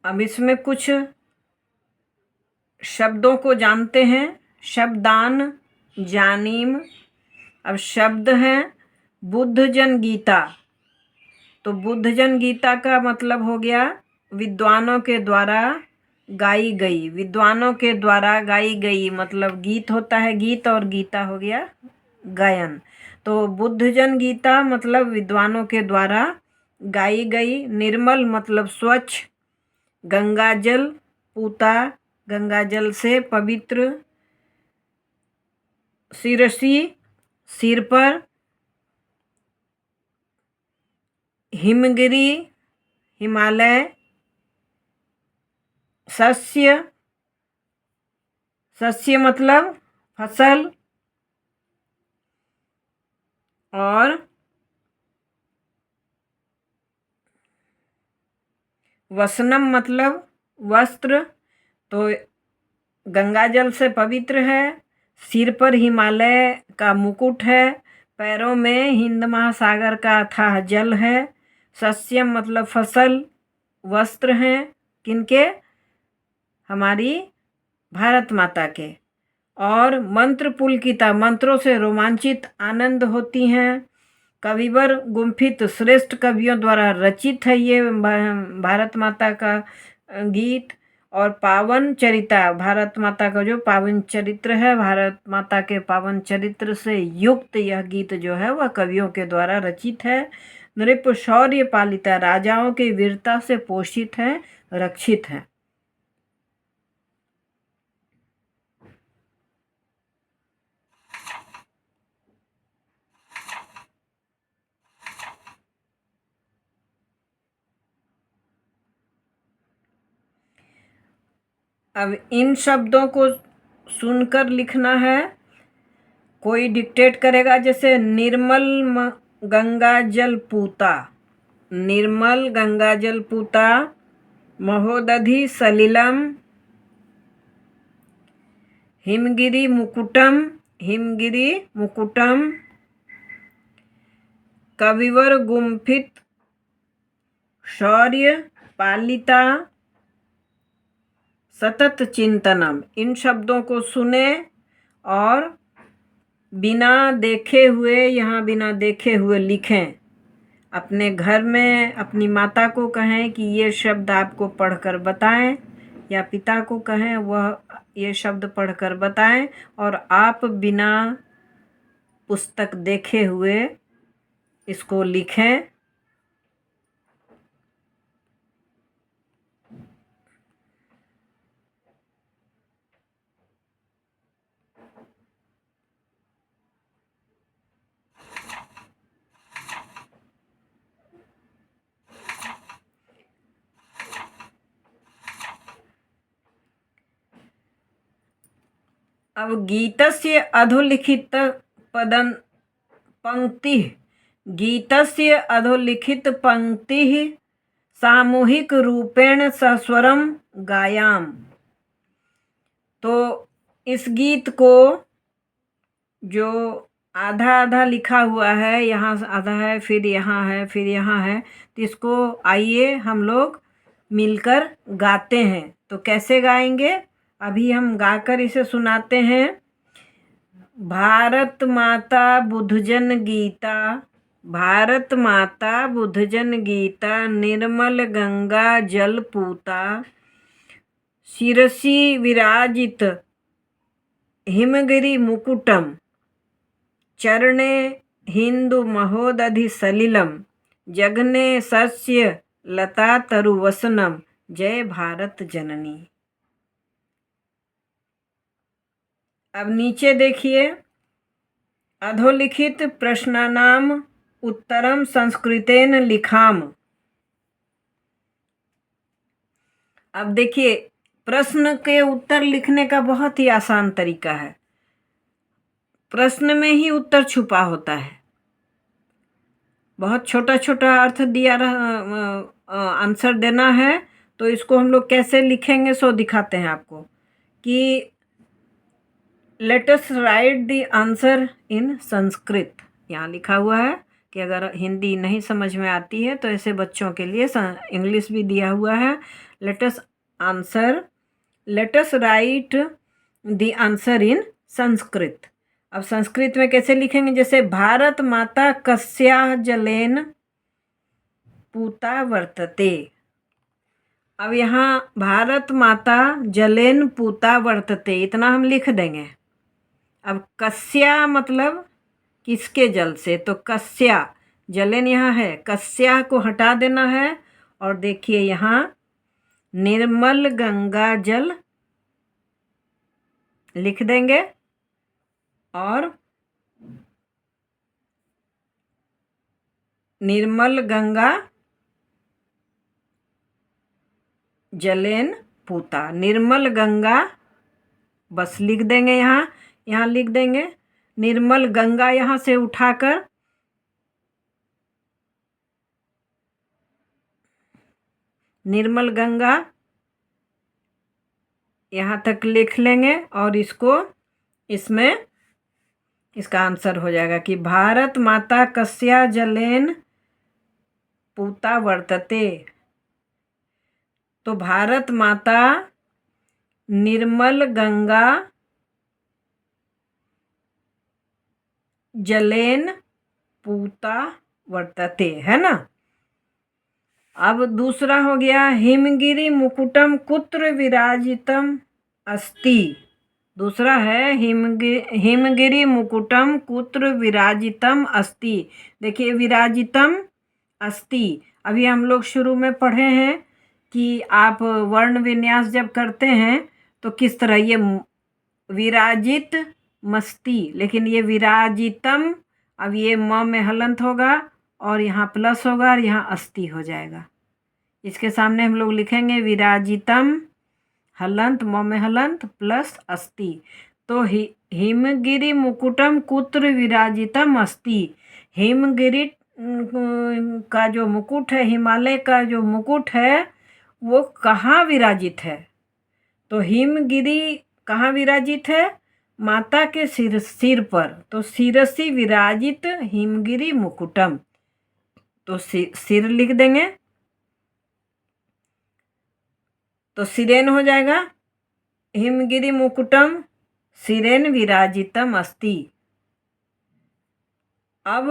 अब इसमें कुछ शब्दों को जानते हैं। शब्दान जानीम। अब शब्द हैं बुद्ध जन गीता। तो बुद्ध जन गीता का मतलब हो गया विद्वानों के द्वारा गाई गई। विद्वानों के द्वारा गाई गई मतलब गीत होता है गीत, और गीता हो गया गायन। तो बुद्ध जन गीता मतलब विद्वानों के द्वारा गाई गई। निर्मल मतलब स्वच्छ। गंगा जल पूता, गंगा जल से पवित्र। शिरसी सिर पर। हिमगिरी हिमालय। सस्य सस्य मतलब फसल। और वसनम मतलब वस्त्र। तो गंगा जल से पवित्र है, सिर पर हिमालय का मुकुट है, पैरों में हिंद महासागर का अथाह जल है। सस्यम मतलब फसल। वस्त्र हैं किनके? हमारी भारत माता के। और मंत्र पुलकिता मंत्रों से रोमांचित आनंद होती हैं। कविवर गुम्फित श्रेष्ठ कवियों द्वारा रचित है ये भारत माता का गीत। और पावन चरिता भारत माता का जो पावन चरित्र है, भारत माता के पावन चरित्र से युक्त यह गीत जो है वह कवियों के द्वारा रचित है। नृप शौर्य पालिता राजाओं के वीरता से पोषित है, रक्षित है। अब इन शब्दों को सुनकर लिखना है। कोई डिक्टेट करेगा, जैसे निर्मल गंगा जल पूता। निर्मल गंगा जल पूता। महोदधि सलिलम। हिमगिरी मुकुटम। हिमगिरी मुकुटम। कविवर गुम्फित शौर्य पालिता। सतत चिंतनम। इन शब्दों को सुने और बिना देखे हुए, यहाँ बिना देखे हुए लिखें। अपने घर में अपनी माता को कहें कि ये शब्द आपको पढ़कर बताएं, या पिता को कहें वह ये शब्द पढ़कर बताएं, और आप बिना पुस्तक देखे हुए इसको लिखें। अब गीतस्य अधोलिखित पदं पंक्ति। गीतस्य अधोलिखित पंक्ति सामूहिक रूपेण सस्वरम गायाम। तो इस गीत को जो आधा आधा लिखा हुआ है, यहाँ आधा है फिर यहाँ है फिर यहाँ है, तो इसको आइए हम लोग मिलकर गाते हैं। तो कैसे गाएंगे अभी हम गाकर इसे सुनाते हैं। भारत माता बुद्धजन गीता। भारत माता बुद्धजन गीता। निर्मल गंगा जल पूता। शिरसी विराजित हिमगिरि मुकुटम। चरणे हिंदु महोदधि सलिलम। जघने सस्य लता तरुवसनम। जय भारत जननी। अब नीचे देखिए, अधोलिखित प्रश्नानाम उत्तरम संस्कृतेन लिखाम। अब देखिए, प्रश्न के उत्तर लिखने का बहुत ही आसान तरीका है। प्रश्न में ही उत्तर छुपा होता है। बहुत छोटा छोटा अर्थ दिया आंसर देना है, तो इसको हम लोग कैसे लिखेंगे सो दिखाते हैं आपको कि let us right the answer in Sanskrit. यहाँ लिखा हुआ है कि अगर हिंदी नहीं समझ में आती है तो ऐसे बच्चों के लिए इंग्लिश भी दिया हुआ है। Let us answer, let us right the answer in Sanskrit. अब संस्कृत में कैसे लिखेंगे? जैसे भारत माता कस्या जलेन पूता वर्तते। अब यहाँ भारत माता जलेन पूता वर्तते इतना हम लिख देंगे। अब कस्या मतलब किसके जल से, तो कस्या, जलेन यहाँ है, कस्या को हटा देना है और देखिए यहाँ निर्मल गंगा जल लिख देंगे और निर्मल गंगा जलेन पूता, निर्मल गंगा बस लिख देंगे। यहाँ लिख देंगे निर्मल गंगा, यहाँ से उठाकर निर्मल गंगा यहाँ तक लिख लेंगे और इसमें इसका आंसर हो जाएगा कि भारत माता कस्या जलेन पूता वर्तते। तो भारत माता निर्मल गंगा जलेन पूता वर्तते, है ना। अब दूसरा हो गया हिमगिरी मुकुटम कुत्र विराजितम अस्ति। दूसरा है हिमगिरी मुकुटम कुत्र विराजितम अस्ति। देखिए विराजितम अस्ति, अभी हम लोग शुरू में पढ़े हैं कि आप वर्ण विन्यास जब करते हैं तो किस तरह, ये विराजित मस्ती, लेकिन ये विराजितम, अब ये म में हलंत होगा और यहाँ प्लस होगा और यहाँ अस्ति हो जाएगा। इसके सामने हम लोग लिखेंगे विराजितम हलंत, म में हलंत प्लस अस्ति। तो हिमगिरी मुकुटम कुत्र विराजितम अस्ति। हिमगिरी का जो मुकुट है, हिमालय का जो मुकुट है वो कहाँ विराजित है? तो हिमगिरी कहाँ विराजित है? माता के सिर पर। तो शिरसी विराजित हिमगिरी मुकुटम, तो सिर लिख देंगे तो सिरेन हो जाएगा। हिमगिरी मुकुटम सिरेन विराजितम अस्ति। अब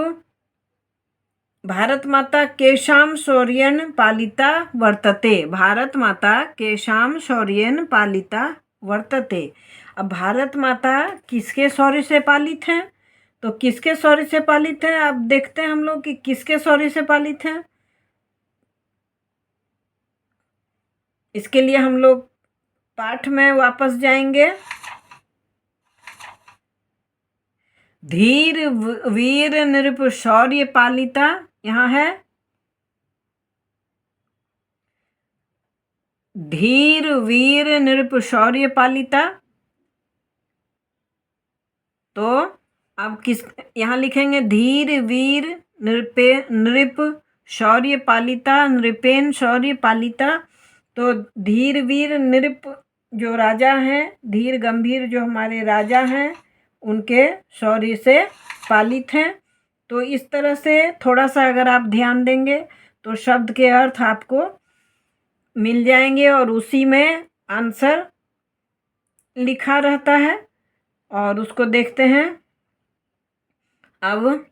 भारत माता केशाम शौर्येन पालिता वर्तते। भारत माता केशाम शौर्येन पालिता वर्तते। अब भारत माता किसके शौर्य से पालित हैं? तो किसके शौर्य से पालित है? अब देखते हैं हम लोग कि किसके शौर्य से पालित है। इसके लिए हम लोग पाठ में वापस जाएंगे। धीर वीर नृप शौर्य पालिता, यहाँ है धीर वीर नृप शौर्य पालिता। तो अब किस, यहाँ लिखेंगे धीर वीर नृप शौर्य पालिता, नृपेन शौर्य पालिता। तो धीर वीर नृप जो राजा हैं, धीर गंभीर जो हमारे राजा हैं, उनके शौर्य से पालित हैं। तो इस तरह से थोड़ा सा अगर आप ध्यान देंगे तो शब्द के अर्थ आपको मिल जाएंगे और उसी में आंसर लिखा रहता है और उसको देखते हैं। अब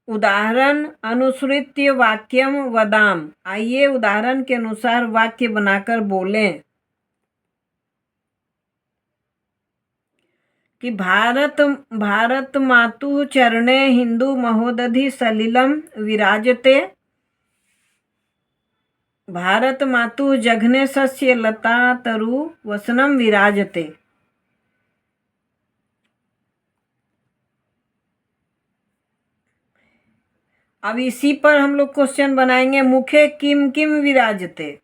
उदाहरण अनुसृत्य वाक्यम वदाम। आइए उदाहरण के अनुसार वाक्य बनाकर बोलें कि भारत मातु चरणे हिंदू महोदधि सलिलम विराजते। भारत मातु जघने सस्य लता तरु वसनम विराजते। अब इसी पर हम लोग क्वेश्चन बनाएंगे। मुखे किम किम विराजते।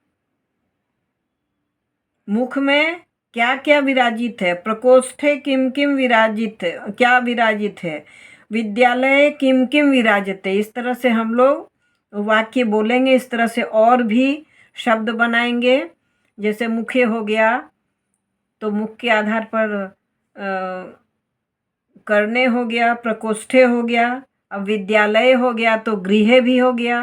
मुख में क्या क्या विराजित है? प्रकोष्ठे किम किम विराजित है, क्या विराजित है? विद्यालय किम किम विराजते। इस तरह से हम लोग वाक्य बोलेंगे। इस तरह से और भी शब्द बनाएंगे। जैसे मुख्य हो गया तो मुख के आधार पर करने हो गया, प्रकोष्ठे हो गया। अब विद्यालय हो गया तो गृह भी हो गया।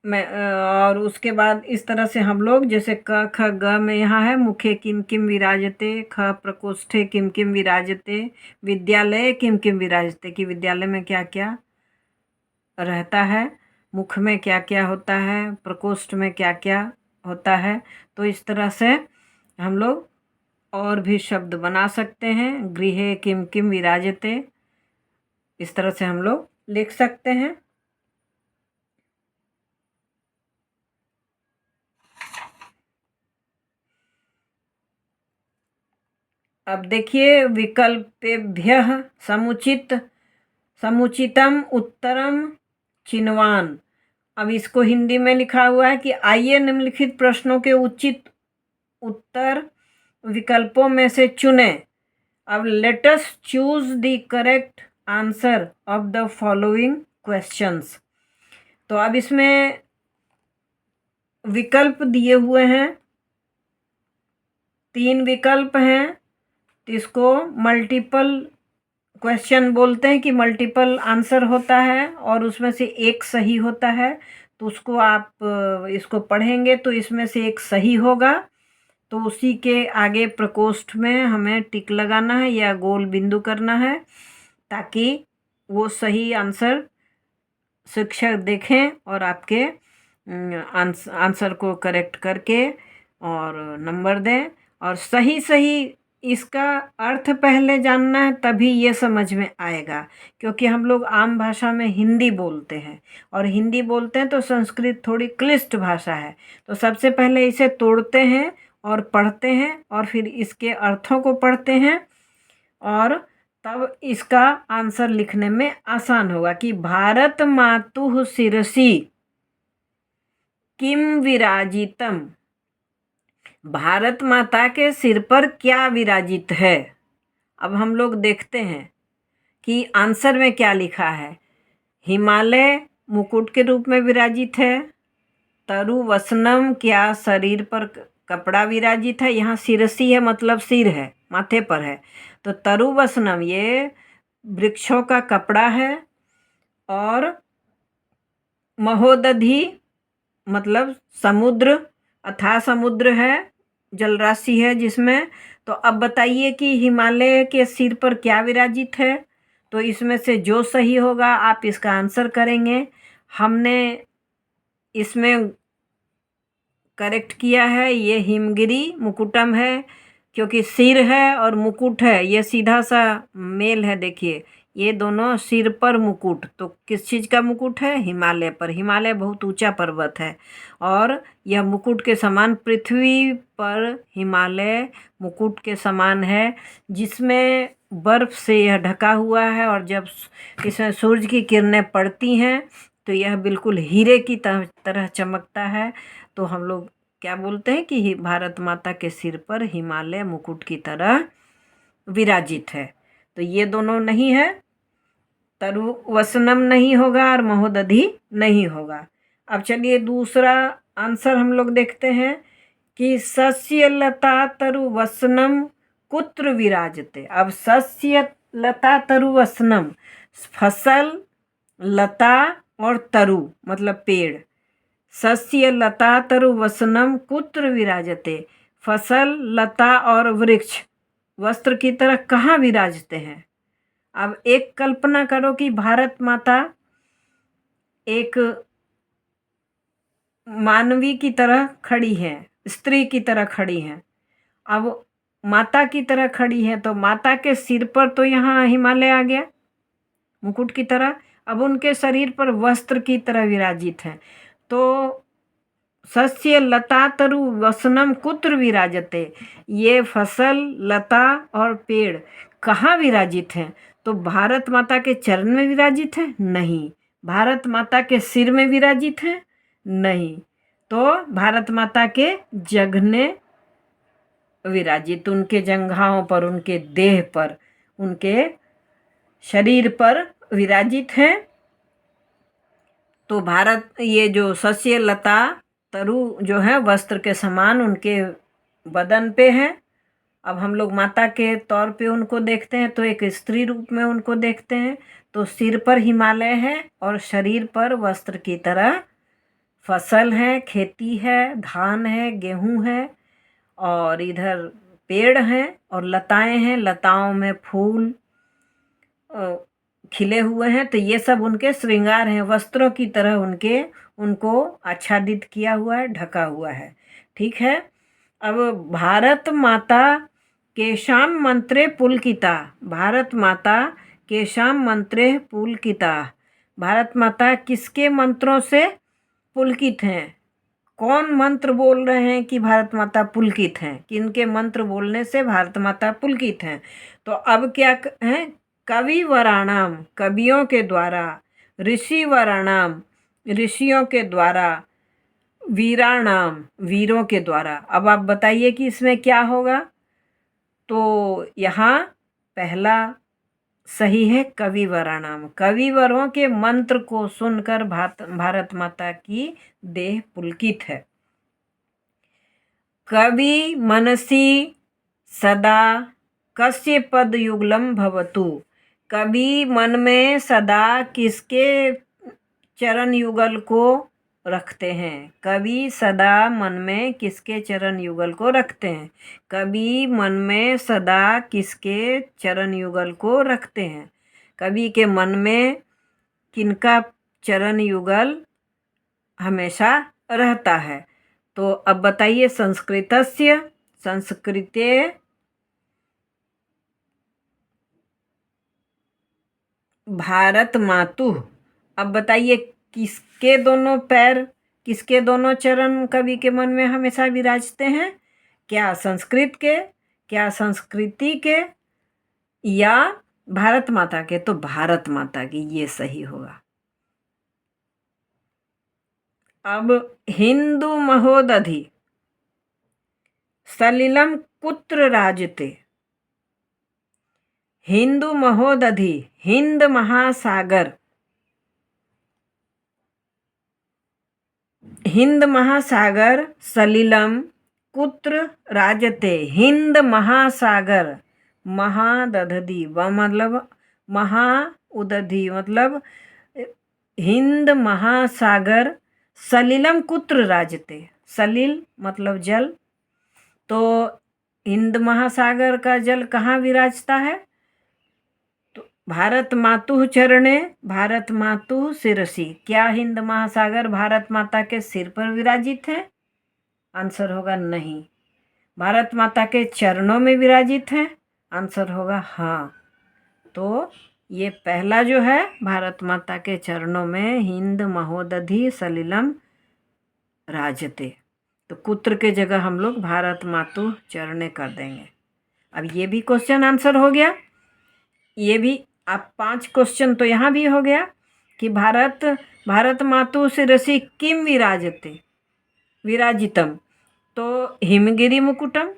और उसके बाद इस तरह से हम लोग जैसे क ख ग में यहाँ है मुखे किम किम विराजते, ख प्रकोष्ठे किम किम विराजते, विद्यालय किम किम विराजते, कि विद्यालय में क्या क्या रहता है, मुख में क्या क्या होता है, प्रकोष्ठ में क्या क्या होता है। तो इस तरह से हम लोग और भी शब्द बना सकते हैं। गृहे किम किम विराजते, इस तरह से हम लोग लिख सकते हैं। अब देखिए विकल्पेभ्यः समुचितम उत्तरम चिन्वान। अब इसको हिंदी में लिखा हुआ है कि आइए निम्नलिखित प्रश्नों के उचित उत्तर विकल्पों में से चुने। अब let us choose the correct answer of the following questions. तो अब इसमें विकल्प दिए हुए हैं, 3 विकल्प हैं। तो इसको मल्टीपल क्वेश्चन बोलते हैं कि मल्टीपल आंसर होता है और उसमें से एक सही होता है। तो उसको आप इसको पढ़ेंगे तो इसमें से एक सही होगा, तो उसी के आगे प्रकोष्ठ में हमें टिक लगाना है या गोल बिंदु करना है, ताकि वो सही आंसर शिक्षक देखें और आपके आंसर को करेक्ट करके और नंबर दें। और सही सही इसका अर्थ पहले जानना है, तभी ये समझ में आएगा। क्योंकि हम लोग आम भाषा में हिंदी बोलते हैं और हिंदी बोलते हैं तो संस्कृत थोड़ी क्लिष्ट भाषा है। तो सबसे पहले इसे तोड़ते हैं और पढ़ते हैं और फिर इसके अर्थों को पढ़ते हैं और तब इसका आंसर लिखने में आसान होगा कि भारत मातुः शिरसि किम विराजितम, भारत माता के सिर पर क्या विराजित है। अब हम लोग देखते हैं कि आंसर में क्या लिखा है। हिमालय मुकुट के रूप में विराजित है। तरु वसनम, क्या शरीर पर कपड़ा विराजित है। यहाँ शिरसी है मतलब सिर है, माथे पर है। तो तरु वसनम ये वृक्षों का कपड़ा है। और महोदधि मतलब समुद्र, अथाह समुद्र है, जलराशि है जिसमें। तो अब बताइए कि हिमालय के सिर पर क्या विराजित है। तो इसमें से जो सही होगा आप इसका आंसर करेंगे। हमने इसमें करेक्ट किया है, ये हिमगिरी मुकुटम है, क्योंकि सिर है और मुकुट है, ये सीधा सा मेल है। देखिए ये दोनों सिर पर मुकुट, तो किस चीज़ का मुकुट है, हिमालय पर। हिमालय बहुत ऊंचा पर्वत है और यह मुकुट के समान, पृथ्वी पर हिमालय मुकुट के समान है, जिसमें बर्फ से यह ढका हुआ है। और जब इसमें सूरज की किरणें पड़ती हैं तो यह बिल्कुल हीरे की तरह चमकता है। तो हम लोग क्या बोलते हैं कि भारत माता के सिर पर हिमालय मुकुट की तरह विराजित है। तो ये दोनों नहीं है, तरु वसनम नहीं होगा और महोदधि नहीं होगा। अब चलिए दूसरा आंसर हम लोग देखते हैं कि सस्य लता तरु वसनम कुत्र विराजते। अब सस्य लता तरु वसनम, फसल, लता और तरु मतलब पेड़। सस्य लता तरु वसनम कुत्र विराजते, फसल, लता और वृक्ष वस्त्र की तरह कहाँ विराजते हैं। अब एक कल्पना करो कि भारत माता एक मानवी की तरह खड़ी है, स्त्री की तरह खड़ी है। अब माता की तरह खड़ी है तो माता के सिर पर तो यहाँ हिमालय आ गया मुकुट की तरह। अब उनके शरीर पर वस्त्र की तरह विराजित है। तो सस्य लता तरु वसनम कुत्र विराजते, ये फसल, लता और पेड़ कहाँ विराजित हैं। तो भारत माता के चरण में विराजित है? नहीं। भारत माता के सिर में विराजित है? नहीं। तो भारत माता के जघने विराजित, उनके जंघाओं पर, उनके देह पर, उनके शरीर पर विराजित हैं। तो भारत, ये जो सस्य लता तरु जो है वस्त्र के समान उनके बदन पे है। अब हम लोग माता के तौर पे उनको देखते हैं तो एक स्त्री रूप में उनको देखते हैं। तो सिर पर हिमालय है और शरीर पर वस्त्र की तरह फसल है, खेती है, धान है, गेहूं है, और इधर पेड़ हैं और लताएं हैं, लताओं में फूल खिले हुए हैं। तो ये सब उनके श्रृंगार हैं, वस्त्रों की तरह उनको आच्छादित किया हुआ है, ढका हुआ है। ठीक है। अब भारत माता केशाम मंत्रे पुलकिता, भारत माता केशाम मंत्रे पुलकिता, भारत माता किसके मंत्रों से पुलकित हैं? कौन मंत्र बोल रहे हैं कि भारत माता पुलकित हैं? किनके मंत्र बोलने से भारत माता पुलकित हैं? तो अब क्या है? कवि वराणाम, कवियों के द्वारा, ऋषि वराणाम, ऋषियों के द्वारा, वीराणाम, वीरों के द्वारा। अब आप बताइए कि इसमें क्या होगा? तो यहाँ पहला सही है कविवराणाम, कविवरों के मंत्र को सुनकर भारत माता की देह पुलकित है। कवि मनसी सदा कस्य पद युगलम भवतु, कवि मन में सदा किसके चरण युगल को रखते हैं? कवि सदा मन में किसके चरण युगल को रखते हैं? कवि मन में सदा किसके चरण युगल को रखते हैं? कवि के मन में किनका चरण युगल हमेशा रहता है? तो अब बताइए, संस्कृतस्य, संस्कृते भारत मातु। अब बताइए किसके दोनों पैर, किसके दोनों चरण कवि के मन में हमेशा विराजते हैं? क्या संस्कृत के, क्या संस्कृति के, या भारत माता के? तो भारत माता की, ये सही होगा। अब हिंदू महोदधि सलिलम कुत्र राजते, हिंदू महोदधि, हिंद महासागर, हिंद महासागर सलिलम कुत्र राजते, हिंद महासागर, महादधि मतलब महा उदधि मतलब हिंद महासागर सलिलम कुत्र राजते, सलिल मतलब जल। तो हिंद महासागर का जल कहाँ विराजता है? तो भारत मातु चरणे, भारत मातु शिरसी। क्या हिंद महासागर भारत माता के सिर पर विराजित है? आंसर होगा नहीं। भारत माता के चरणों में विराजित है? आंसर होगा हाँ। तो ये पहला जो है, भारत माता के चरणों में हिंद महोदधि सलिलम राजते। तो कुत्र के जगह हम लोग भारत मातु चरणे कर देंगे। अब ये भी क्वेश्चन आंसर हो गया। ये भी आप 5 क्वेश्चन तो यहाँ भी हो गया कि भारत मातु शिरसि किम विराजते, विराजितम, तो हिमगिरी मुकुटम।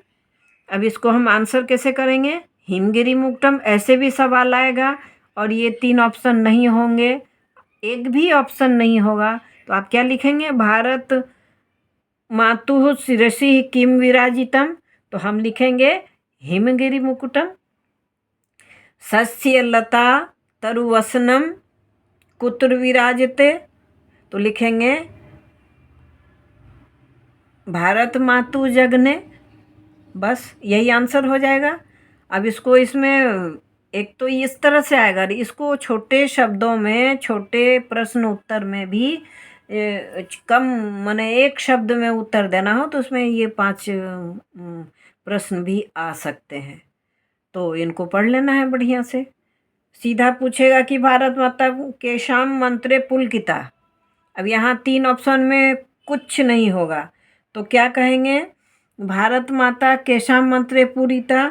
अब इसको हम आंसर कैसे करेंगे? हिमगिरी मुकुटम ऐसे भी सवाल आएगा और ये 3 ऑप्शन नहीं होंगे, एक भी ऑप्शन नहीं होगा। तो आप क्या लिखेंगे? भारत मातु शिरसि किम विराजितम, तो हम लिखेंगे हिमगिरी मुकुटम। सस्य लता तरुवसनम कुत्र विराजते, तो लिखेंगे भारत मातु जगने। बस यही आंसर हो जाएगा। अब इसको इसमें एक तो इस तरह से आएगा, इसको छोटे शब्दों में, छोटे प्रश्न उत्तर में भी कम माने एक शब्द में उत्तर देना हो तो उसमें ये 5 प्रश्न भी आ सकते हैं। तो इनको पढ़ लेना है बढ़िया से। सीधा पूछेगा कि भारत माता के शाम मंत्रे पुलकिता। अब यहाँ 3 ऑप्शन में कुछ नहीं होगा तो क्या कहेंगे? भारत माता केशाम मंत्रे पूरिता,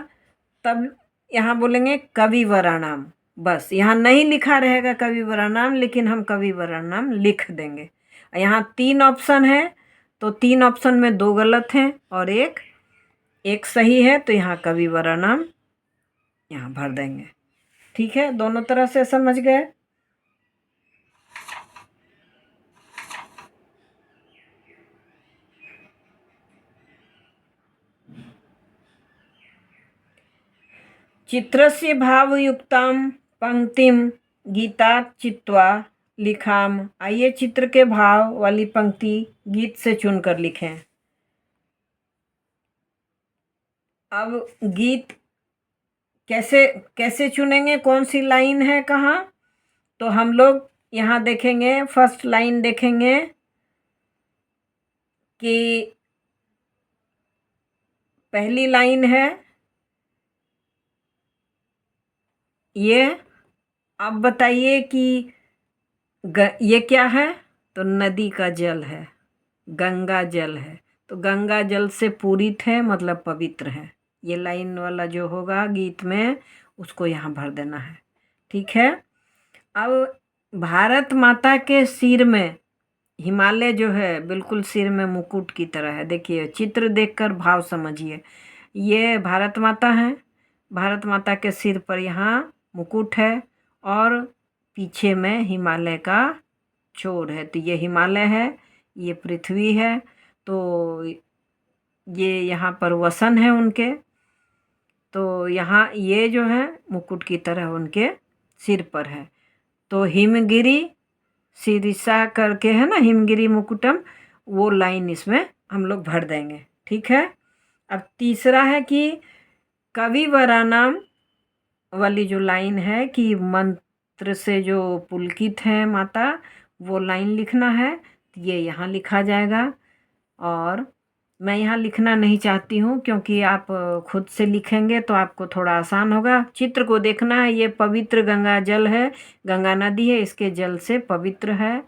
तब यहाँ बोलेंगे कविवराणाम। बस यहाँ नहीं लिखा रहेगा कविवराणाम, लेकिन हम कविवराणाम लिख देंगे। यहाँ 3 ऑप्शन है तो 3 ऑप्शन में 2 गलत हैं और एक सही है, तो यहाँ कविवराणाम यहाँ भर देंगे। ठीक है, दोनों तरह से समझ गए। चित्रस्य भावयुक्तां पंक्तिम गीतात् चित्वा लिखाम। आइए चित्र के भाव वाली पंक्ति गीत से चुनकर लिखें। अब गीत कैसे कैसे चुनेंगे, कौन सी लाइन है कहाँ, तो हम लोग यहाँ देखेंगे। फर्स्ट लाइन देखेंगे कि पहली लाइन है ये। अब बताइए कि ये क्या है, तो नदी का जल है, गंगा जल है। तो गंगा जल से पूरित है मतलब पवित्र है। ये लाइन वाला जो होगा गीत में उसको यहाँ भर देना है। ठीक है। अब भारत माता के सिर में हिमालय जो है बिल्कुल सिर में मुकुट की तरह है। देखिए चित्र देखकर भाव समझिए। ये भारत माता है, भारत माता के सिर पर यहाँ मुकुट है और पीछे में हिमालय का छोर है। तो ये हिमालय है, ये पृथ्वी है, तो ये यहाँ पर वसन है उनके। तो यहाँ ये जो है मुकुट की तरह उनके सिर पर है। तो हिमगिरी शीर्षा करके है ना, हिमगिरी मुकुटम, वो लाइन इसमें हम लोग भर देंगे। ठीक है। अब तीसरा है कि कविवरानाम वाली जो लाइन है कि मंत्र से जो पुलकित है माता, वो लाइन लिखना है। ये यहाँ लिखा जाएगा। और मैं यहाँ लिखना नहीं चाहती हूँ क्योंकि आप खुद से लिखेंगे तो आपको थोड़ा आसान होगा। चित्र को देखना है, ये पवित्र गंगा जल है, गंगा नदी है, इसके जल से पवित्र है।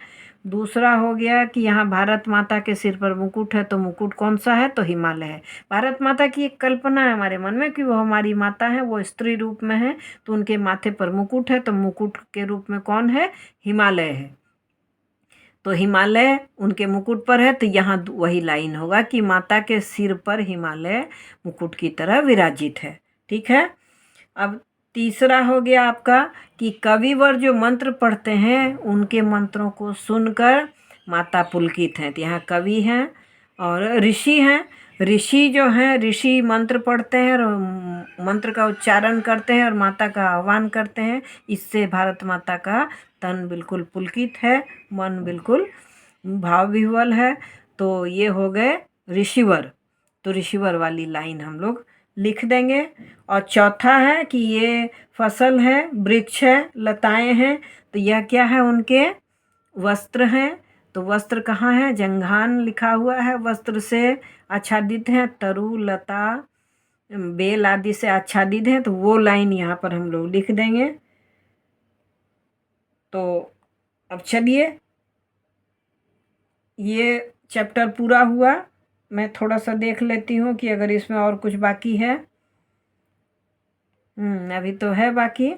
दूसरा हो गया कि यहाँ भारत माता के सिर पर मुकुट है, तो मुकुट कौन सा है, तो हिमालय है। भारत माता की एक कल्पना है हमारे मन में कि वो हमारी माता है, वो स्त्री रूप में है, तो उनके माथे पर मुकुट है, तो मुकुट के रूप में कौन है, हिमालय है। तो हिमालय उनके मुकुट पर है, तो यहाँ वही लाइन होगा कि माता के सिर पर हिमालय मुकुट की तरह विराजित है। ठीक है। अब तीसरा हो गया आपका कि कविवर जो मंत्र पढ़ते हैं उनके मंत्रों को सुनकर माता पुलकित हैं। तो यहाँ कवि हैं और ऋषि हैं। ऋषि जो हैं, ऋषि मंत्र पढ़ते हैं और मंत्र का उच्चारण करते हैं और माता का आह्वान करते हैं। इससे भारत माता का तन बिल्कुल पुलकित है, मन बिल्कुल भाव विह्वल है। तो ये हो गए ऋषिवर। तो ऋषिवर वाली लाइन हम लोग लिख देंगे। और चौथा है कि ये फसल है, वृक्ष है, लताएं हैं। तो यह क्या है, उनके वस्त्र हैं। तो वस्त्र कहाँ है, जंघान लिखा हुआ है, वस्त्र से आच्छादित हैं, तरु लता बेल आदि से आच्छादित हैं। तो वो लाइन यहाँ पर हम लोग लिख देंगे। तो अब चलिए, ये चैप्टर पूरा हुआ। मैं थोड़ा सा देख लेती हूँ कि अगर इसमें और कुछ बाकी है। अभी तो है बाकी।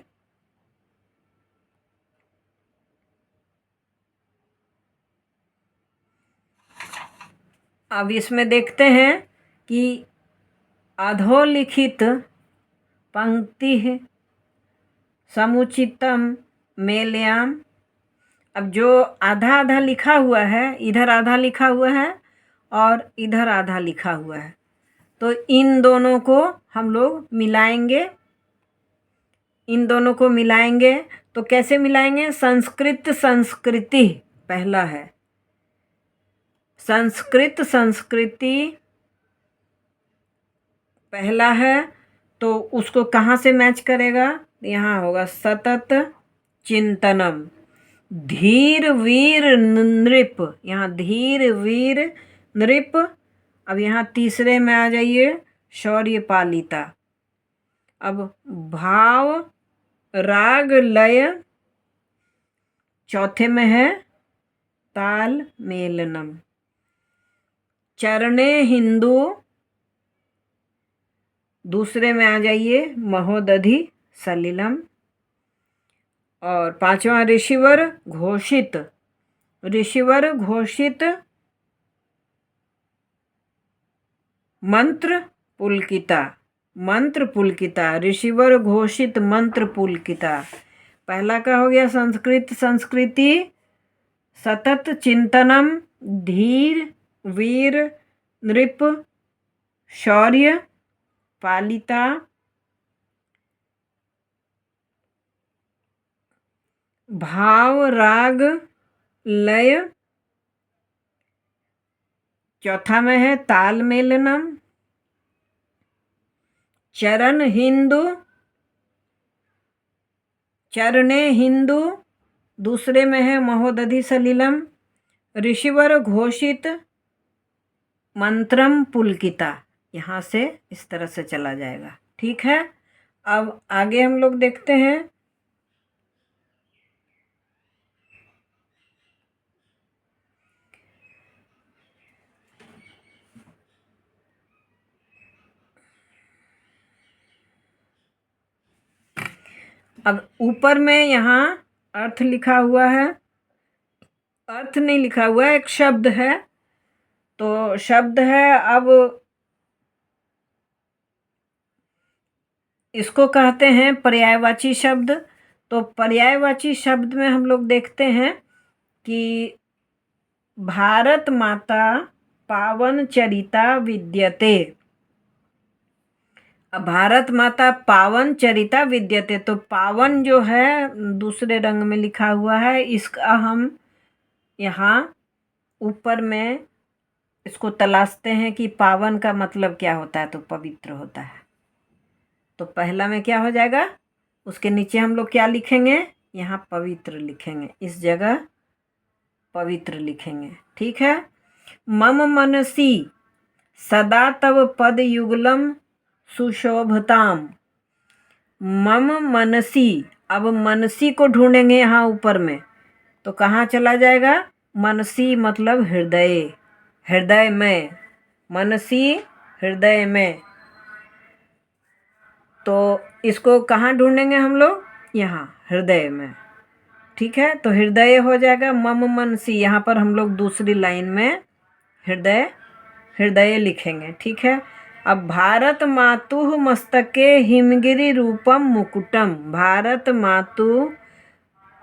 अब इसमें देखते हैं कि अधोलिखित पंक्ति समुचितम मेलयाम। अब जो आधा आधा लिखा हुआ है, इधर आधा लिखा हुआ है और इधर आधा लिखा हुआ है, तो इन दोनों को हम लोग मिलाएंगे। इन दोनों को मिलाएंगे तो कैसे मिलाएंगे, संस्कृत संस्कृति पहला है, संस्कृत संस्कृति पहला है। तो उसको कहाँ से मैच करेगा, यहाँ होगा सतत चिंतनम, धीर वीर नृप, यहाँ धीर वीर नृप। अब यहाँ तीसरे में आ जाइए, शौर्य पालिता। अब भाव राग लय चौथे में है, ताल मेलनम। चरणे हिंदू दूसरे में आ जाइए, महोदधि सलिलम। और पांचवा ऋषिवर घोषित, ऋषिवर घोषित मंत्र पुलकिता, मंत्र पुलकिता, ऋषिवर घोषित मंत्र पुलकिता। पहला का हो गया संस्कृत संस्कृति, सतत चिंतनम, धीर वीर नृप, शौर्य पालिता। भाव राग लय, चौथा में है ताल मेलनम, चरण हिंदू, चरणे हिंदू, दूसरे में है महोदधि सलिलम, ऋषिवर घोषित, मंत्रम पुलकिता। यहाँ से इस तरह से चला जाएगा। ठीक है, अब आगे हम लोग देखते हैं। अब ऊपर में यहाँ अर्थ लिखा हुआ है, अर्थ नहीं लिखा हुआ है, एक शब्द है। तो शब्द है, अब इसको कहते हैं पर्यायवाची शब्द। तो पर्यायवाची शब्द में हम लोग देखते हैं कि भारत माता पावन चरिता विद्यते। अब भारत माता पावन चरिता विद्यते, तो पावन जो है दूसरे रंग में लिखा हुआ है, इसका हम यहाँ ऊपर में इसको तलाशते हैं कि पावन का मतलब क्या होता है। तो पवित्र होता है। तो पहला में क्या हो जाएगा, उसके नीचे हम लोग क्या लिखेंगे, यहाँ पवित्र लिखेंगे, इस जगह पवित्र लिखेंगे। ठीक है। मम मनसी सदा तव पद युगलम सुशोभताम। मम मनसी, अब मनसी को ढूंढेंगे यहाँ ऊपर में, तो कहाँ चला जाएगा, मनसी मतलब हृदय, हृदय में, मनसी हृदय में। तो इसको कहाँ ढूंढेंगे हम लोग, यहाँ हृदय में। ठीक है, तो हृदय हो जाएगा मम मनसी। यहाँ पर हम लोग दूसरी लाइन में हृदय, हृदय लिखेंगे। ठीक है। अब भारत मातुः मस्तके हिमगिरि रूपम मुकुटम। भारत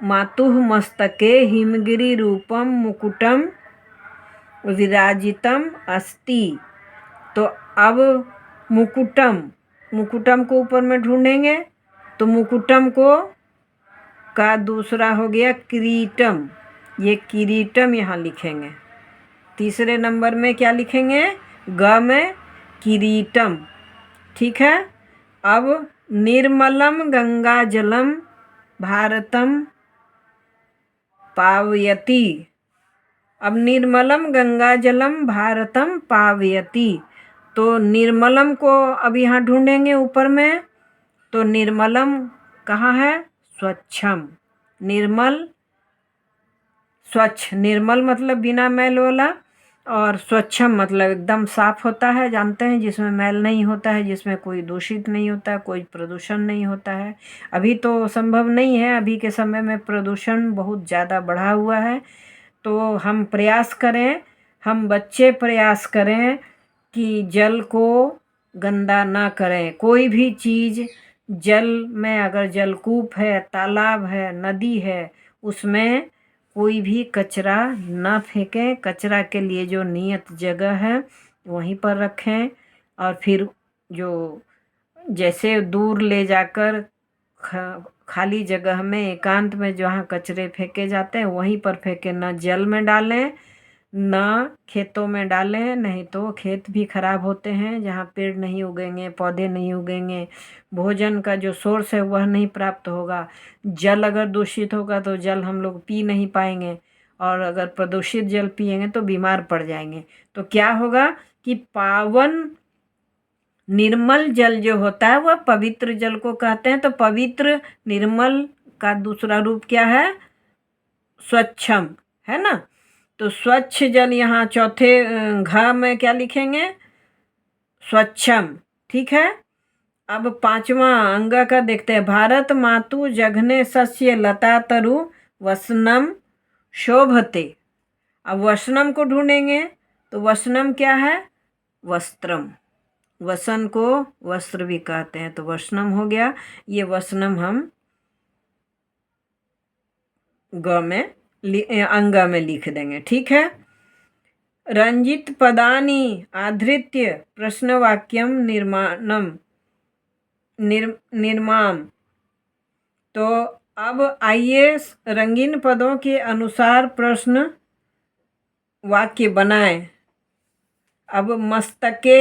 मातुः मस्तके हिमगिरि रूपम मुकुटम विराजितम अस्ति। तो अब मुकुटम, मुकुटम को ऊपर में ढूंढेंगे, तो मुकुटम को का दूसरा हो गया किरीटम। ये किरीटम यहाँ लिखेंगे। तीसरे नंबर में क्या लिखेंगे, ग में किरीटम। ठीक है। अब निर्मलम गंगा जलम भारतम पावयति। अब निर्मलम गंगा जलम भारतम पावयति, तो निर्मलम को अब यहाँ ढूंढेंगे ऊपर में। तो निर्मलम कहाँ है, स्वच्छम, निर्मल, स्वच्छ। निर्मल मतलब बिना मैल वाला, और स्वच्छम मतलब एकदम साफ होता है, जानते हैं, जिसमें मैल नहीं होता है, जिसमें कोई दूषित नहीं होता है, कोई प्रदूषण नहीं होता है। अभी तो संभव नहीं है, अभी के समय में प्रदूषण बहुत ज़्यादा बढ़ा हुआ है। तो हम प्रयास करें, हम बच्चे प्रयास करें कि जल को गंदा ना करें। कोई भी चीज़ जल में, अगर जलकूप है, तालाब है, नदी है, उसमें कोई भी कचरा ना फेंकें। कचरा के लिए जो नियत जगह है वहीं पर रखें, और फिर जो जैसे दूर ले जाकर खाली जगह में, एकांत में जहाँ कचरे फेंके जाते हैं वहीं पर फेंकें, ना जल में डालें, ना खेतों में डालें। नहीं तो खेत भी खराब होते हैं, जहाँ पेड़ नहीं उगेंगे, पौधे नहीं उगेंगे, भोजन का जो सोर्स है वह नहीं प्राप्त होगा। जल अगर दूषित होगा तो जल हम लोग पी नहीं पाएंगे, और अगर प्रदूषित जल पिएंगे तो बीमार पड़ जाएंगे। तो क्या होगा कि पावन निर्मल जल जो होता है वह पवित्र जल को कहते हैं। तो पवित्र निर्मल का दूसरा रूप क्या है, स्वच्छम, है ना। तो स्वच्छ जल यहाँ चौथे घ में क्या लिखेंगे, स्वच्छम। ठीक है। अब पांचवा अंग का देखते हैं। भारत मातु जघने सस्य लता तरु वसनम शोभते। अब वसनम को ढूंढेंगे, तो वसनम क्या है, वस्त्रम। वसन को वस्त्र भी कहते हैं, तो वसनम हो गया। ये वसनम हम ग में अंग में लिख देंगे। ठीक है। रंजित पदानि आधृत्य प्रश्नवाक्यम निर्माणम निर्माम। तो अब आइए रंगीन पदों के अनुसार प्रश्न वाक्य बनाएं। अब मस्तके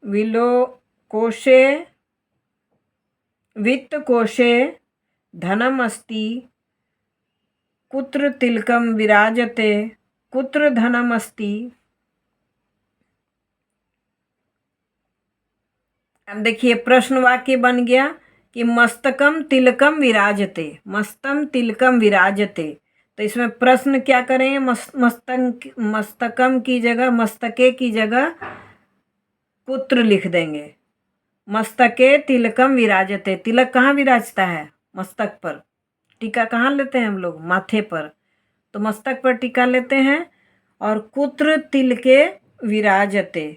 विलोकोशे वित्तकोशे धनमस्ति कुत्र तिलकम विराजते कुत्र धनमस्ति। अब देखिए प्रश्न वाक्य बन गया कि मस्तकम तिलकम विराजते, मस्तम तिलकम विराजते। तो इसमें प्रश्न क्या करेंगे, मस्तकम की जगह, मस्तके की जगह कुत्र लिख देंगे। मस्तके तिलकम विराजते, तिलक कहाँ विराजता है? मस्तक पर। टीका कहाँ लेते हैं हम लोग? माथे पर। तो मस्तक पर टीका लेते हैं। और कुत्र तिलके विराजते,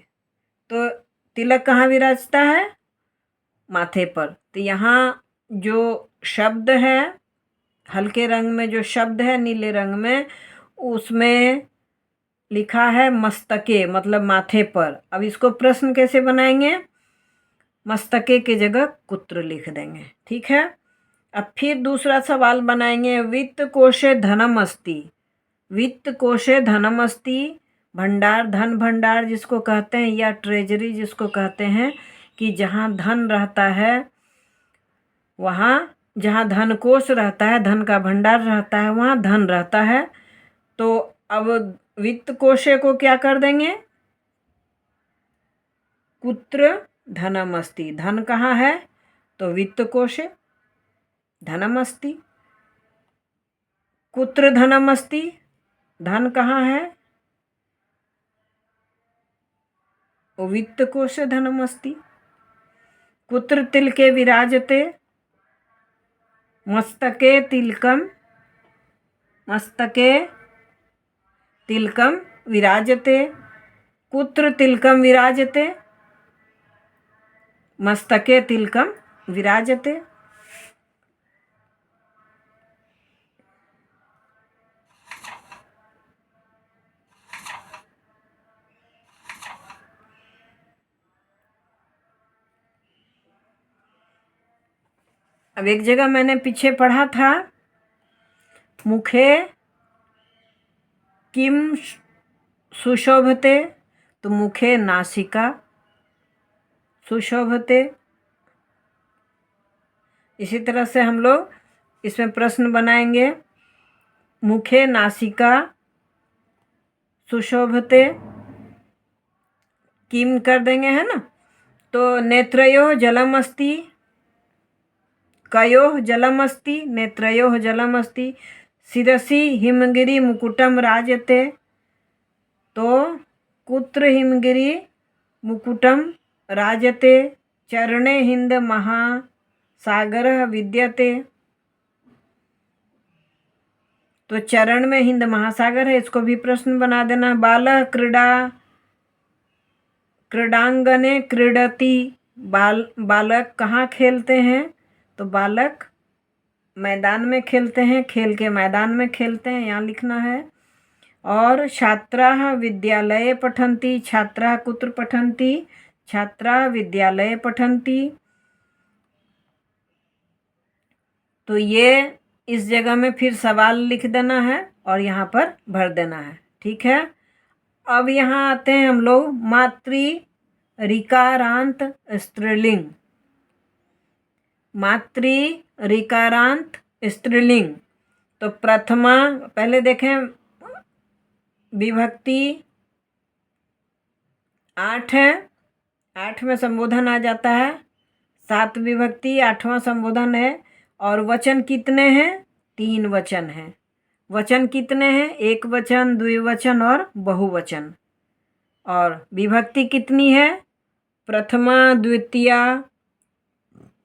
तो तिलक कहाँ विराजता है? माथे पर। तो यहाँ जो शब्द है, हल्के रंग में जो शब्द है नीले रंग में, उसमें लिखा है मस्तके, मतलब माथे पर। अब इसको प्रश्न कैसे बनाएंगे? मस्तके की जगह कुत्र लिख देंगे। ठीक है। अब फिर दूसरा सवाल बनाएंगे। वित्त कोशे धनम अस्ति, वित्त कोशे धनम अस्ति, भंडार, धन भंडार जिसको कहते हैं, या ट्रेजरी जिसको कहते हैं, कि जहाँ धन रहता है, वहाँ जहाँ धन कोश रहता है, धन का भंडार रहता है, वहाँ धन रहता है। तो अब वित्त कोशे को क्या कर देंगे? कुत्र धनम अस्ति, धन कहाँ है? तो वित्त कोशे धनम अस्ति। कुत्र धनम अस्ति, धन कहाँ है? वित्त कोशे धनम अस्ति। कुत्र तिलके विराजते, मस्तके तिलकम, मस्तके तिलकम विराजते। कुत्र तिलकम विराजते, मस्तके तिलकम विराजते। अब एक जगह मैंने पीछे पढ़ा था, मुखे किम सुशोभते, तो मुखे नासिका सुशोभते। इसी तरह से हम लोग इसमें प्रश्न बनाएंगे। मुखे नासिका सुशोभते, किम कर देंगे, है ना। तो नेत्रयोः जलम अस्ति, कयोः जलम अस्ति, नेत्रयोः जलम अस्ति। शिरसि हिमगिरि मुकुटम राजते, तो कुत्र हिमगिरि मुकुटम राजते। चरणे हिंद महासागरः विद्यते, तो चरण में हिंद महासागर है, इसको भी प्रश्न बना देना। बालः क्रीडांगने क्रीडति, बालक कहाँ खेलते हैं? तो बालक मैदान में खेलते हैं, खेल के मैदान में खेलते हैं, यहाँ लिखना है। और छात्राः विद्यालये पठन्ति, छात्राः कुत्र पठन्ति? छात्राः विद्यालये पठन्ति। तो ये इस जगह में फिर सवाल लिख देना है और यहाँ पर भर देना है। ठीक है। अब यहाँ आते हैं हम लोग मातृ ऋकारांत स्त्रीलिंग, मातृ ऋकारांत स्त्रीलिंग। तो प्रथमा, पहले देखें, विभक्ति 8 है, 8 में संबोधन आ जाता है। 7 विभक्ति, 8वां संबोधन है। और वचन कितने हैं? 3 वचन हैं। वचन कितने हैं? एक वचन, द्विवचन और बहुवचन। और विभक्ति कितनी है? प्रथमा, द्वितीया,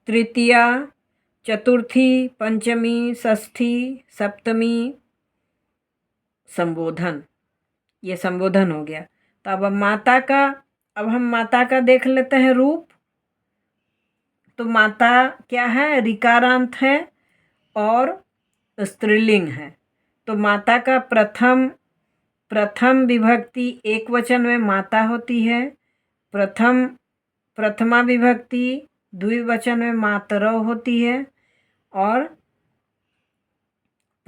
तृतीया, चतुर्थी, पंचमी, षष्ठी, सप्तमी, संबोधन। ये संबोधन हो गया। तो अब हम माता का देख लेते हैं रूप। तो माता क्या है? ऋकारांत है और स्त्रीलिंग है। तो माता का प्रथम विभक्ति एक वचन में माता होती है। प्रथमा विभक्ति द्विवचन में मातरौ होती है। और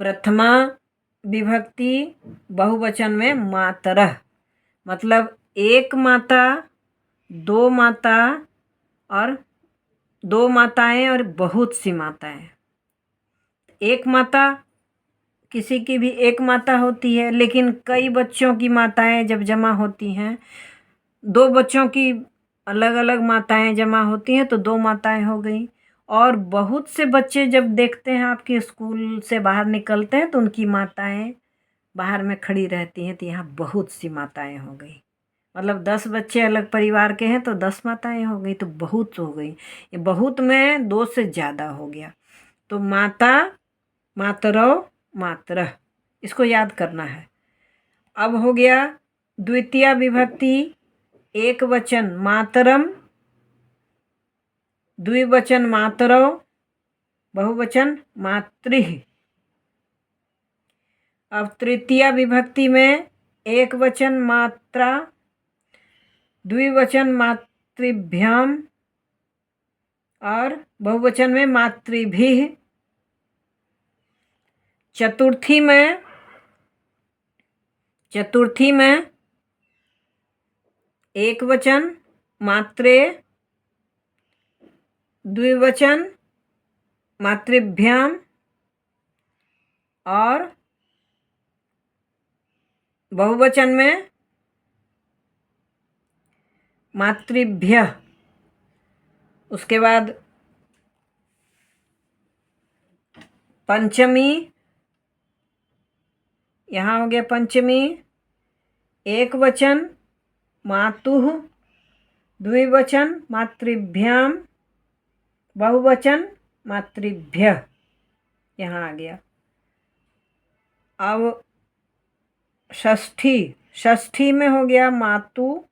प्रथमा विभक्ति बहुवचन में मातरः, मतलब एक माता, दो माता और दो माताएं और बहुत सी माताएं। एक माता, किसी की भी एक माता होती है, लेकिन कई बच्चों की माताएं जब जमा होती हैं, दो बच्चों की अलग अलग माताएं जमा होती हैं तो दो माताएं हो गई। और बहुत से बच्चे जब देखते हैं आपके स्कूल से बाहर निकलते हैं तो उनकी माताएं बाहर में खड़ी रहती हैं, तो यहाँ बहुत सी माताएं हो गई। मतलब 10 बच्चे अलग परिवार के हैं तो 10 माताएं हो गई, तो बहुत हो गई। ये बहुत में 2 से ज़्यादा हो गया। तो माता, मातरौ, मातरः, इसको याद करना है। अब हो गया द्वितीय विभक्ति एक वचन मातरम, द्विवचन मातरौ, बहुवचन मातृः। अब तृतीय विभक्ति में एक वचन मात्रा, द्विवचन मातृभ्याम और बहुवचन में मातृभिः। चतुर्थी में एक वचन मात्रे, द्विवचन मातृभ्याम और बहुवचन में मातृभ्यः। उसके बाद पंचमी, यहाँ हो गया पंचमी, एक वचन मातुः, द्विवचन मातृभ्याम, बहुवचन मातृभ्यः, यहाँ आ गया। अब षष्ठी में हो गया मातु,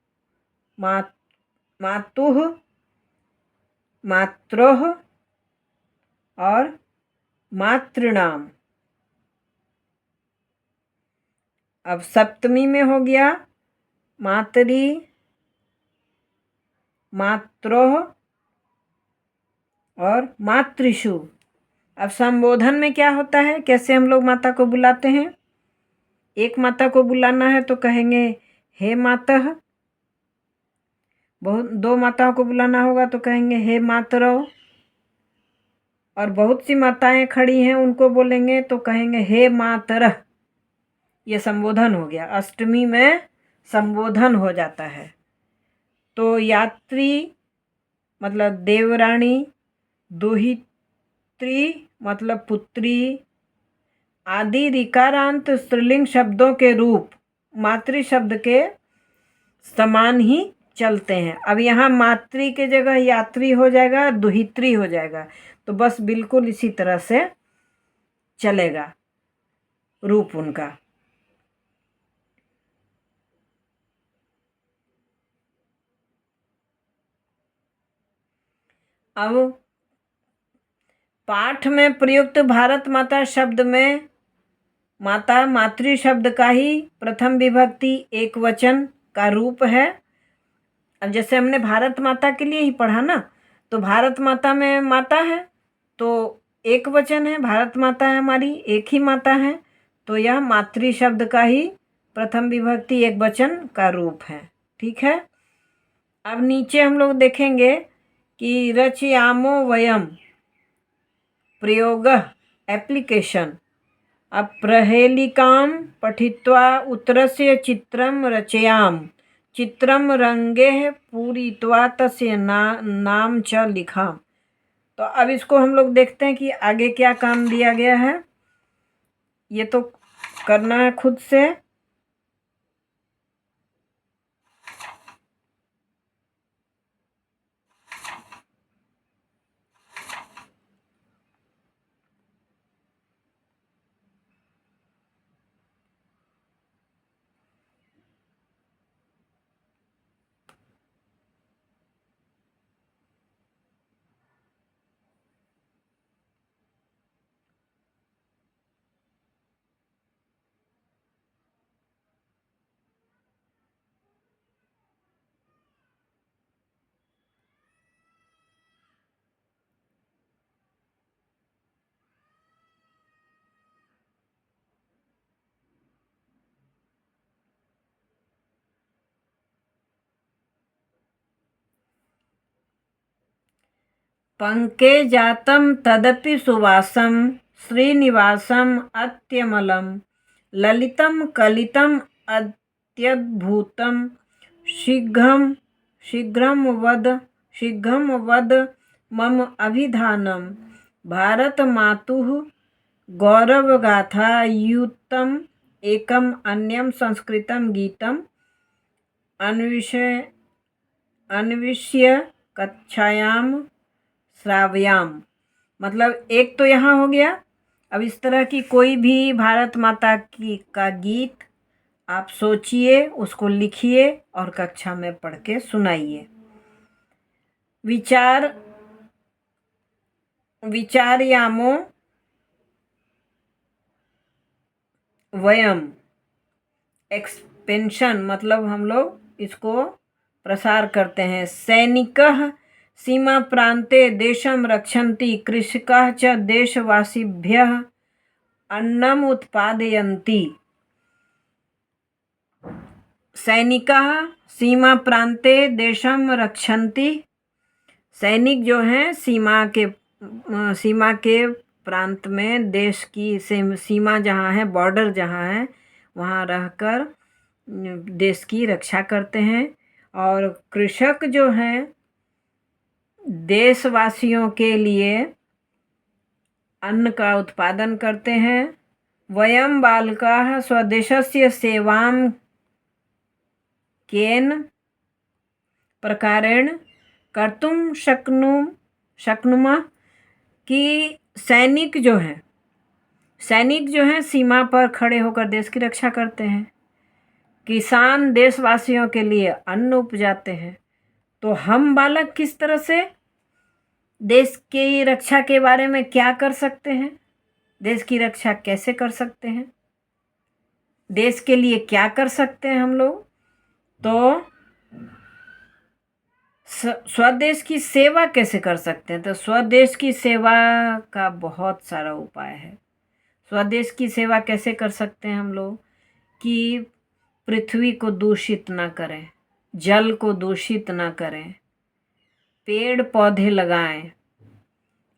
मातुः, मात्रोः और मातृणाम। अब सप्तमी में हो गया मातरी, मात्रोः और मातृषु। अब संबोधन में क्या होता है, कैसे हम लोग माता को बुलाते हैं? एक माता को बुलाना है तो कहेंगे हे मातः, बहुत दो माताओं को बुलाना होगा तो कहेंगे हे मातरौ, और बहुत सी माताएं खड़ी हैं उनको बोलेंगे तो कहेंगे हे मातरः। ये संबोधन हो गया। अष्टमी में संबोधन हो जाता है। तो यात्री मतलब देवरानी, दुहित्री मतलब पुत्री आदि ऋकारांत स्त्रीलिंग शब्दों के रूप मातृ शब्द के समान ही चलते हैं। अब यहाँ मातृ के जगह यात्री हो जाएगा, दुहित्री हो जाएगा, तो बस बिल्कुल इसी तरह से चलेगा रूप उनका। अब पाठ में प्रयुक्त भारत माता शब्द में माता मातृ शब्द का ही प्रथम विभक्ति एक वचन का रूप है। अब जैसे हमने भारत माता के लिए ही पढ़ा ना, तो भारत माता में माता है तो एक वचन है, भारत माता है हमारी, एक ही माता है, तो यह मातृ शब्द का ही प्रथम विभक्ति एक वचन का रूप है। ठीक है। अब नीचे हम लोग देखेंगे कि रचयामो वयम प्रयोग एप्लीकेशन। अब प्रहेलिकां पठित्वा उत्तरस्य चित्रं रचयाम, चित्रं रंगेः पूरित्वा तस्य नाम च लिखाम। तो अब इसको हम लोग देखते हैं कि आगे क्या काम दिया गया है। ये तो करना है खुद से। पंके जातं तदपि सुवासं श्रीनिवासम् अत्यमलं ललितं कलितं अत्यद्भुतं शीघ्रं शीघ्रं वद मम अभिधानं भारतमातुः गौरवगाथा युक्तम् एकम अन्यम संस्कृतम गीतम अन्विष्य कक्षायाम श्रावयाम। मतलब एक तो यहाँ हो गया। अब इस तरह की कोई भी भारत माता की का गीत आप सोचिए, उसको लिखिए और कक्षा में पढ़ के सुनाइए। विचारयामो वयम। एक्सपेंशन मतलब हम लोग इसको प्रसार करते हैं। सैनिकः सीमा प्रांते देशम रक्षन्ति कृषकाः च देशवासिभ्यः अन्नम उत्पादयन्ति। सैनिकः सीमा प्रांते देशम रक्षन्ति। सैनिक जो हैं सीमा के प्रांत में, देश की सीमा जहाँ है, बॉर्डर जहाँ है, वहाँ रहकर देश की रक्षा करते हैं। और कृषक जो हैं देशवासियों के लिए अन्न का उत्पादन करते हैं। वयम बालकाः स्वदेशस्य सेवां केन प्रकारेण कर्तुं शक्नुमः। कि सैनिक जो हैं सीमा पर खड़े होकर देश की रक्षा करते हैं। किसान देशवासियों के लिए अन्न उपजाते हैं। तो हम बालक किस तरह से देश की रक्षा के बारे में क्या कर सकते हैं, देश की रक्षा कैसे कर सकते हैं, देश के लिए क्या कर सकते हैं हम लोग, तो स्वदेश की सेवा कैसे कर सकते हैं। तो स्वदेश की सेवा का बहुत सारा उपाय है। स्वदेश की सेवा कैसे कर सकते हैं हम लोग कि पृथ्वी को दूषित ना करें, जल को दूषित ना करें, पेड़ पौधे लगाएं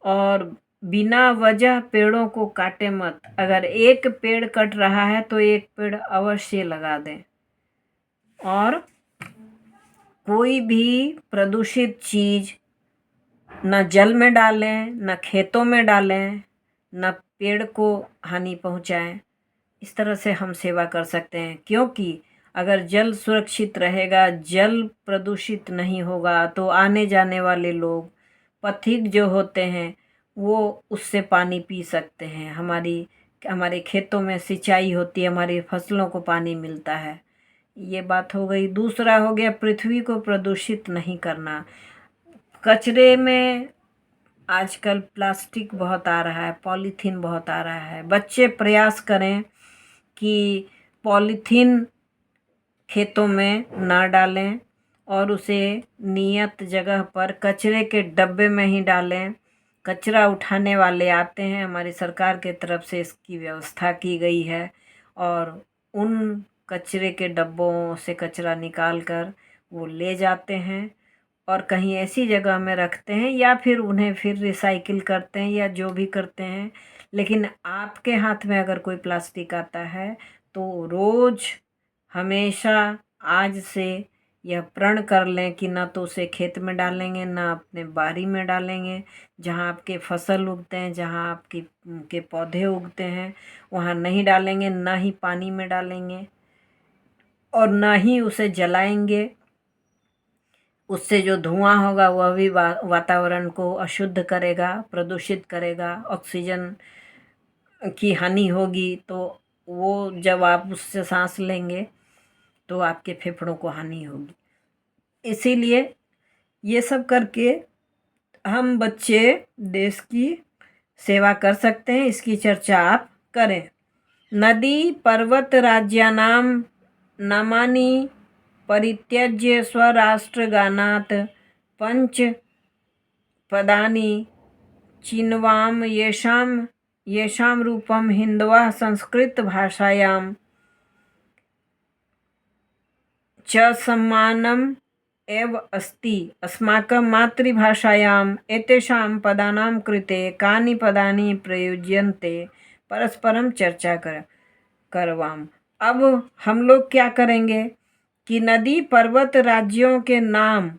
और बिना वजह पेड़ों को काटे मत। अगर एक पेड़ कट रहा है तो एक पेड़ अवश्य लगा दें। और कोई भी प्रदूषित चीज़ न जल में डालें, न खेतों में डालें, न पेड़ को हानि पहुंचाएं। इस तरह से हम सेवा कर सकते हैं। क्योंकि अगर जल सुरक्षित रहेगा, जल प्रदूषित नहीं होगा, तो आने जाने वाले लोग, पथिक जो होते हैं, वो उससे पानी पी सकते हैं। हमारे खेतों में सिंचाई होती है, हमारी फसलों को पानी मिलता है। ये बात हो गई। दूसरा हो गया पृथ्वी को प्रदूषित नहीं करना। कचरे में आजकल प्लास्टिक बहुत आ रहा है, पॉलीथीन बहुत आ रहा है। बच्चे प्रयास करें कि पॉलीथीन खेतों में ना डालें और उसे नियत जगह पर कचरे के डब्बे में ही डालें। कचरा उठाने वाले आते हैं, हमारी सरकार के तरफ से इसकी व्यवस्था की गई है। और उन कचरे के डब्बों से कचरा निकाल कर वो ले जाते हैं और कहीं ऐसी जगह में रखते हैं, या फिर उन्हें फिर रिसाइकिल करते हैं, या जो भी करते हैं। लेकिन आपके हाथ में अगर कोई प्लास्टिक आता है तो रोज़ हमेशा आज से यह प्रण कर लें कि ना तो उसे खेत में डालेंगे, ना अपने बारी में डालेंगे। जहाँ आपके फसल उगते हैं, जहाँ आपकी के पौधे उगते हैं, वहाँ नहीं डालेंगे, ना ही पानी में डालेंगे और ना ही उसे जलाएंगे। उससे जो धुआं होगा वह भी वातावरण को अशुद्ध करेगा, प्रदूषित करेगा। ऑक्सीजन की हानि होगी तो वो जब आप उससे सांस लेंगे तो आपके फेफड़ों को हानि होगी। इसीलिए ये सब करके हम बच्चे देश की सेवा कर सकते हैं। इसकी चर्चा आप करें। नदी पर्वत राज्यानां नामानि परित्यज्य स्वराष्ट्रगानात् पंच पदानि चिन्वाम येषां रूपम हिंदवा संस्कृत भाषायां च सम्मानम एव अस्ति। अस्माकं मातृभाषायाम् एतेषां पदानां कृते कानि पदानि प्रयुज्यन्ते परस्परम चर्चा करवाम। अब हम लोग क्या करेंगे कि नदी पर्वत राज्यों के नाम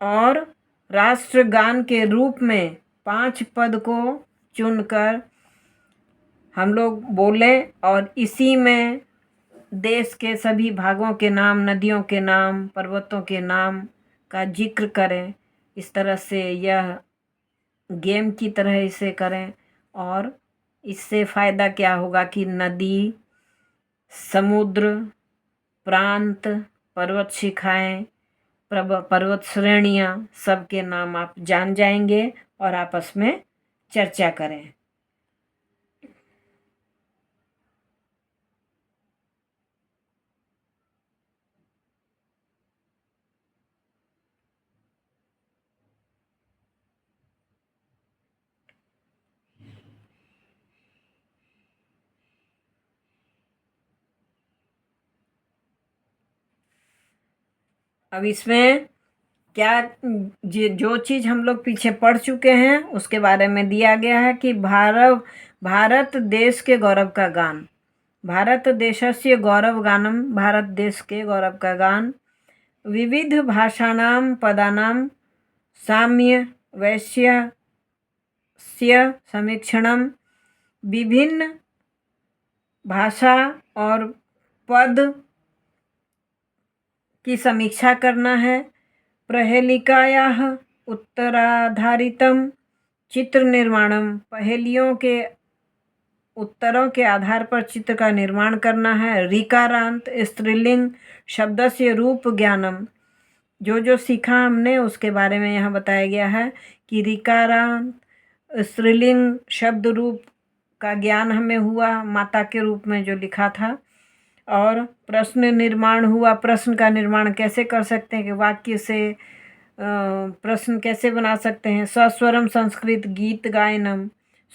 और राष्ट्रगान के रूप में 5 पद को चुनकर हम लोग बोलें और इसी में देश के सभी भागों के नाम, नदियों के नाम, पर्वतों के नाम का जिक्र करें। इस तरह से यह गेम की तरह इसे करें और इससे फ़ायदा क्या होगा कि नदी, समुद्र, प्रांत, पर्वत शिखाएं, पर्वत श्रेणियाँ सबके नाम आप जान जाएंगे और आपस में चर्चा करें। अब इसमें क्या जो चीज़ हम लोग पीछे पढ़ चुके हैं उसके बारे में दिया गया है कि भारत देश के गौरव का गान, भारत देशस्य गौरवगानम, भारत देश के गौरव का गान, विविध भाषाणां पदानां साम्य वैश्य समीक्षणम, विभिन्न भाषा और पद की समीक्षा करना है। प्रहेलिकायाः उत्तराधारितम चित्र निर्माणम, पहेलियों के उत्तरों के आधार पर चित्र का निर्माण करना है। ऋकारांत स्त्रीलिंग शब्दस्य रूप ज्ञानम, जो सीखा हमने उसके बारे में यहाँ बताया गया है कि ऋकारांत स्त्रीलिंग शब्द रूप का ज्ञान हमें हुआ, माता के रूप में जो लिखा था। और प्रश्न निर्माण हुआ, प्रश्न का निर्माण कैसे कर सकते हैं कि वाक्य से प्रश्न कैसे बना सकते हैं। स्वस्वरम संस्कृत गीत गायनम,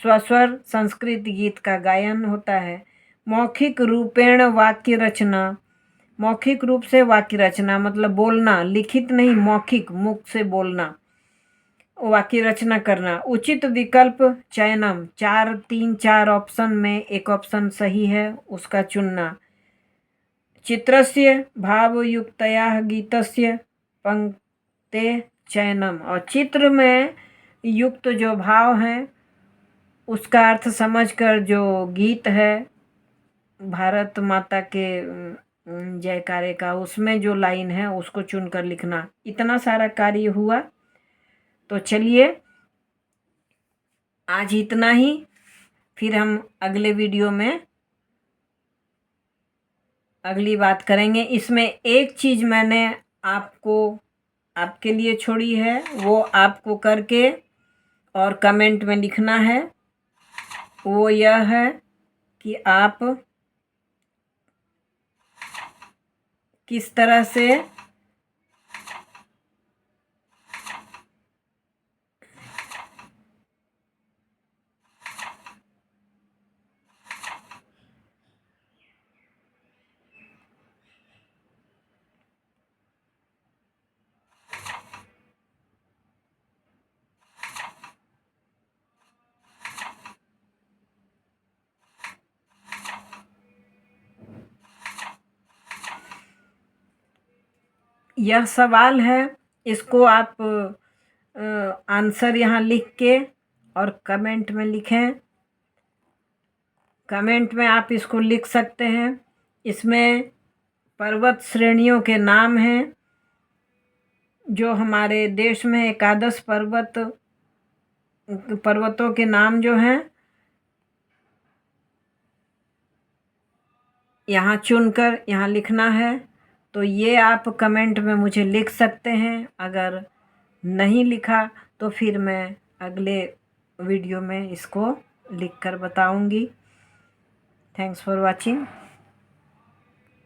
स्वस्वर संस्कृत गीत का गायन होता है। मौखिक रूपेण वाक्य रचना, मौखिक रूप से वाक्य रचना मतलब बोलना, लिखित नहीं, मौखिक, मुख से बोलना, वाक्य रचना करना। उचित विकल्प चयनम, 4 ऑप्शन में एक ऑप्शन सही है उसका चुनना। चित्रस्य भावयुक्तया गीतस्य पंक्ते चयनम, और चित्र में युक्त जो भाव हैं उसका अर्थ समझकर जो गीत है भारत माता के जयकारे का, उसमें जो लाइन है उसको चुनकर लिखना। इतना सारा कार्य हुआ। तो चलिए आज इतना ही, फिर हम अगले वीडियो में अगली बात करेंगे। इसमें एक चीज़ मैंने आपके लिए छोड़ी है, वो आपको करके और कमेंट में लिखना है। वो यह है कि आप किस तरह से यह सवाल है, इसको आप आंसर यहाँ लिख के और कमेंट में लिखें। कमेंट में आप इसको लिख सकते हैं। इसमें पर्वत श्रेणियों के नाम हैं जो हमारे देश में एकादश पर्वतों के नाम जो हैं यहाँ चुनकर यहाँ लिखना है। तो ये आप कमेंट में मुझे लिख सकते हैं। अगर नहीं लिखा तो फिर मैं अगले वीडियो में इसको लिखकर बताऊंगी। Thanks for watching.